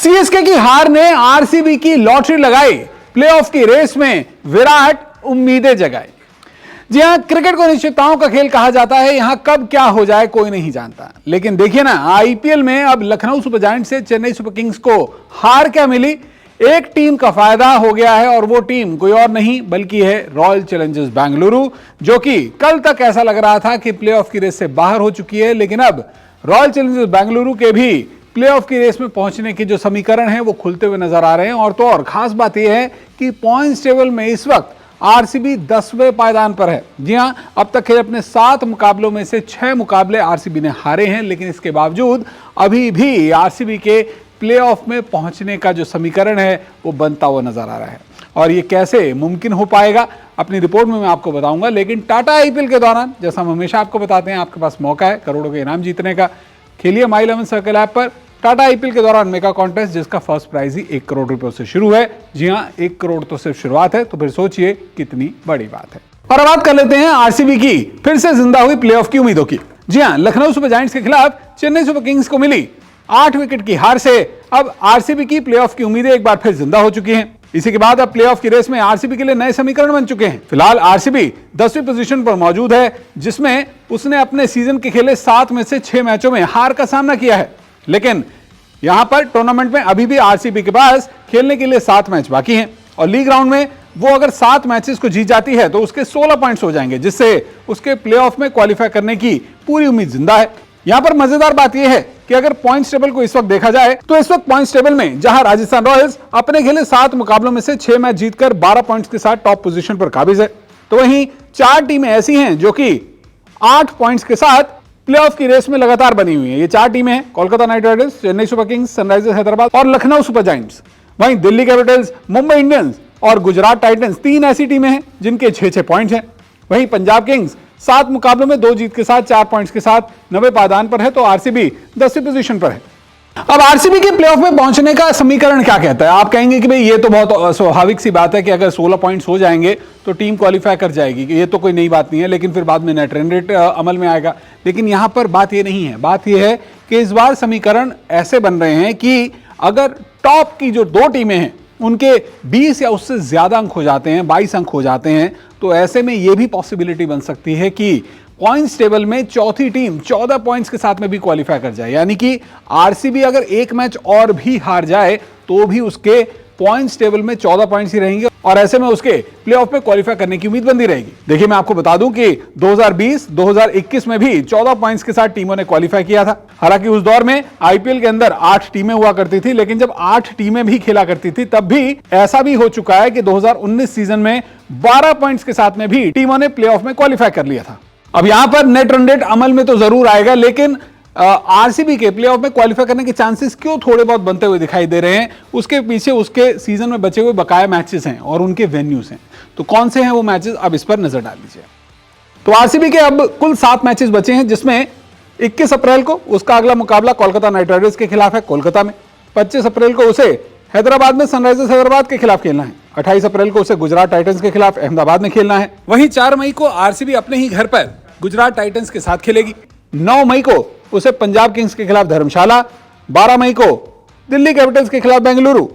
CSK की हार ने आरसीबी की लॉटरी लगाई, प्लेऑफ की रेस में विराट उम्मीदें जगाई। जी हां, क्रिकेट को निश्चितताओं का खेल कहा जाता है। यहां कब क्या हो जाए कोई नहीं जानता, लेकिन देखिए ना, आईपीएल में अब लखनऊ सुपर जायंट्स से चेन्नई सुपर किंग्स को हार क्या मिली, एक टीम का फायदा हो गया है और वो टीम कोई और नहीं बल्कि है रॉयल चैलेंजर्स बेंगलुरु, जो कि कल तक ऐसा लग रहा था कि प्लेऑफ की रेस से बाहर हो चुकी है, लेकिन अब रॉयल चैलेंजर्स बेंगलुरु के भी प्लेऑफ की रेस में पहुंचने के जो समीकरण हैं वो खुलते हुए नजर आ रहे हैं। और तो और खास बात यह है कि पॉइंट्स टेबल में इस वक्त आरसीबी 10वें पायदान पर है। जी हां, अब तक खेले अपने 7 मुकाबलों में से 6 मुकाबले आरसीबी ने हारे हैं, लेकिन इसके बावजूद अभी भी आरसीबी के प्लेऑफ में पहुंचने का जो समीकरण है वो बनता हुआ नजर आ रहा है। और ये कैसे मुमकिन हो पाएगा अपनी रिपोर्ट में मैं आपको बताऊंगा। लेकिन टाटा आईपीएल के दौरान, जैसा हम हमेशा आपको बताते हैं, आपके पास मौका है करोड़ों के इनाम जीतने का। खेलिए माई 11 सर्कल ऐप पर टाटा आईपीएल के दौरान मेगा कॉन्टेस्ट, जिसका फर्स्ट प्राइज ही 1 करोड़ रुपए से शुरू है। जी हां, 1 करोड़ तो सिर्फ शुरुआत है, तो फिर सोचिए कितनी बड़ी बात है। और बात कर लेते हैं आरसीबी की फिर से जिंदा हुई प्लेऑफ की उम्मीदों की। जी हां, लखनऊ सुपर जायंट्स के खिलाफ चेन्नई सुपर किंग्स को मिली 8 विकेट की हार से अब आरसीबी की प्लेऑफ की उम्मीदें एक बार फिर जिंदा हो चुकी हैं। इसी के बाद अब प्लेऑफ की रेस में आरसीबी के लिए नए समीकरण बन चुके हैं। फिलहाल आरसीबी 10वीं पोजीशन पर मौजूद है, जिसमें उसने अपने सीजन के खेले 7 में से 6 मैचों में हार का सामना किया है। लेकिन यहां पर टूर्नामेंट में अभी भी आरसीबी के पास खेलने के लिए 7 मैच बाकी हैं और लीग राउंड में वो अगर 7 मैचेस को जीत जाती है तो उसके 16 पॉइंट्स हो जाएंगे, जिससे उसके प्लेऑफ में क्वालिफाई करने की पूरी उम्मीद जिंदा है। यहां पर मजेदार बात यह है कि अगर पॉइंट्स टेबल को इस वक्त देखा जाए तो इस वक्त पॉइंट्स टेबल में जहां राजस्थान रॉयल्स अपने खेले 7 मुकाबलों में से 6 मैच जीतकर 12 पॉइंट्स के साथ टॉप पोजीशन पर काबिज है, तो वहीं 4 टीमें ऐसी हैं जो कि 8 पॉइंट्स के साथ प्लेऑफ की रेस में लगातार बनी हुई है। ये 4 टीमें हैं, Kolkata night Riders, Chennai super Kings, Sunrisers Hyderabad और लखनऊ सुपर जायंट्स। वहीं दिल्ली कैपिटल्स, मुंबई इंडियंस और गुजरात टाइटंस 3 ऐसी टीमें हैं जिनके 6-6 पॉइंट्स हैं। वहीं पंजाब किंग्स 7 मुकाबलों में 2 जीत के साथ 4 पॉइंट्स के साथ 90 पायदान पर है, तो आरसीबी 10वीं पोजीशन पर है। अब आरसीबी के प्लेऑफ में पहुंचने का समीकरण क्या कहता है? आप कहेंगे कि भाई ये तो बहुत स्वाभाविक सी बात है कि अगर 16 पॉइंट्स हो जाएंगे तो टीम क्वालिफाई कर जाएगी, ये तो कोई नई बात नहीं है। लेकिन फिर बाद में नेट रन रेट अमल में आएगा। लेकिन यहां पर बात ये नहीं है, बात ये है कि इस बार समीकरण ऐसे बन रहे हैं कि अगर टॉप की जो 2 टीमें हैं उनके 20 या उससे ज्यादा अंक हो जाते हैं, 22 अंक हो जाते हैं, तो ऐसे में यह भी पॉसिबिलिटी बन सकती है कि पॉइंट्स टेबल में चौथी टीम 14 पॉइंट्स के साथ में भी क्वालिफाई कर जाए। यानी कि आरसीबी अगर एक मैच और भी हार जाए तो भी उसके पॉइंट्स टेबल में 14 पॉइंट्स ही रहेंगे और ऐसे में उसके प्लेऑफ में क्वालिफाई करने की उम्मीद बंदी रहेगी। देखिए, मैं आपको बता दूं कि 2020-2021 में भी 14 पॉइंट्स के साथ टीमों ने क्वालिफाई किया था। हालांकि उस दौर में आईपीएल के अंदर 8 टीमें हुआ करती थी, लेकिन जब 8 टीमें भी खेला करती थी तब भी ऐसा भी हो चुका है कि 2019 सीजन में 12 पॉइंट्स के साथ में भी टीमों ने प्लेऑफ में क्वालिफाई कर लिया था। अब यहां पर नेट रन रेट अमल में तो जरूर आएगा, लेकिन आरसीबी के प्लेऑफ में क्वालिफाई करने के चांसेस क्यों थोड़े बहुत बनते हुए दिखाई दे रहे हैं? उसके पीछे उसके सीजन में बचे हुए बकाया मैचेस हैं और उनके वेन्यूज हैं। तो कौन से हैं वो मैचेस, अब इस पर नजर डाल लीजिए। तो आरसीबी के अब कुल 7 मैचेस बचे हैं, जिसमें 21 अप्रैल को उसका अगला मुकाबला कोलकाता नाइट राइडर्स के खिलाफ है कोलकाता में। 25 अप्रैल को उसे हैदराबाद में सनराइजर्स हैदराबाद के खिलाफ खेलना है। 28 अप्रैल को उसे गुजरात टाइटंस के खिलाफ अहमदाबाद में खेलना है। वहीं 4 मई को आरसीबी अपने ही घर पर गुजरात टाइटंस के साथ खेलेगी। 9 मई को उसे पंजाब किंग्स के खिलाफ धर्मशाला, 12 मई को दिल्ली कैपिटल्स के खिलाफ बेंगलुरु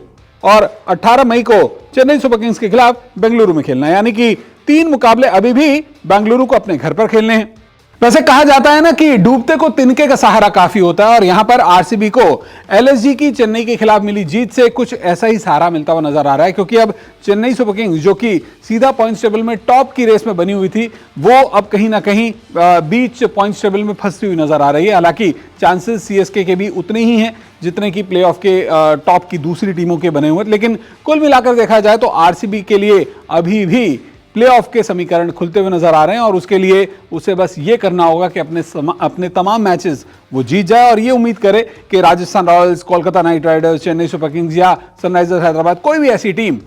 और 18 मई को चेन्नई सुपर किंग्स के खिलाफ बेंगलुरु में खेलना है। यानी कि 3 मुकाबले अभी भी बेंगलुरु को अपने घर पर खेलने हैं। वैसे कहा जाता है ना कि डूबते को तिनके का सहारा काफी होता है, और यहां पर आरसीबी को एलएसजी की चेन्नई के खिलाफ मिली जीत से कुछ ऐसा ही सहारा मिलता हुआ नजर आ रहा है, क्योंकि अब चेन्नई सुपर किंग्स, जो कि सीधा पॉइंट्स टेबल में टॉप की रेस में बनी हुई थी, वो अब कहीं ना कहीं बीच पॉइंट्स टेबल में फंसती हुई नजर आ रही है। हालांकि चांसेस सीएसके के भी उतने ही हैं जितने की प्लेऑफ के टॉप की दूसरी टीमों के बने हुए, लेकिन कुल मिलाकर देखा जाए तो आरसीबी के लिए अभी भी प्लेऑफ के समीकरण खुलते हुए नजर आ रहे हैं और उसके लिए उसे बस ये करना होगा कि अपने तमाम मैचेस वो जीत जाए और ये उम्मीद करे कि Rajasthan Royals, Kolkata night Riders, Chennai super Kings या सनराइजर्स हैदराबाद, कोई भी ऐसी टीम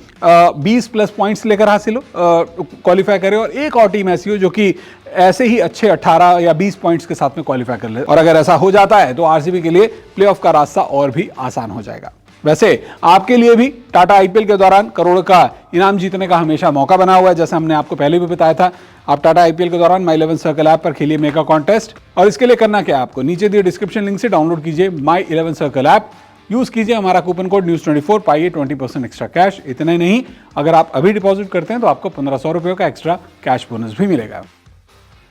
20+ पॉइंट्स लेकर हासिल हो, क्वालिफाई करे, और एक और टीम ऐसी हो जो कि ऐसे ही अच्छे 18 या 20 पॉइंट्स के साथ में क्वालिफाई कर ले। और अगर ऐसा हो जाता है तो आरसीबी के लिए प्लेऑफ का रास्ता और भी आसान हो जाएगा। वैसे आपके लिए भी टाटा आईपीएल के दौरान करोड़ का इनाम जीतने का हमेशा मौका बना हुआ है, जैसे हमने आपको पहले भी बताया था। आप टाटा आईपीएल के दौरान माई 11 सर्कल ऐप पर खेलिए मेगा कॉन्टेस्ट, और इसके लिए करना क्या है, आपको नीचे दिए डिस्क्रिप्शन लिंक से डाउनलोड कीजिए माई 11 सर्कल ऐप यूज कीजिए हमारा कूपन कोड News24, पाइए 20% एक्स्ट्रा कैश। इतना ही नहीं, अगर आप अभी डिपॉजिट करते हैं तो आपको 1500 रुपये का एक्स्ट्रा कैश बोनस भी मिलेगा।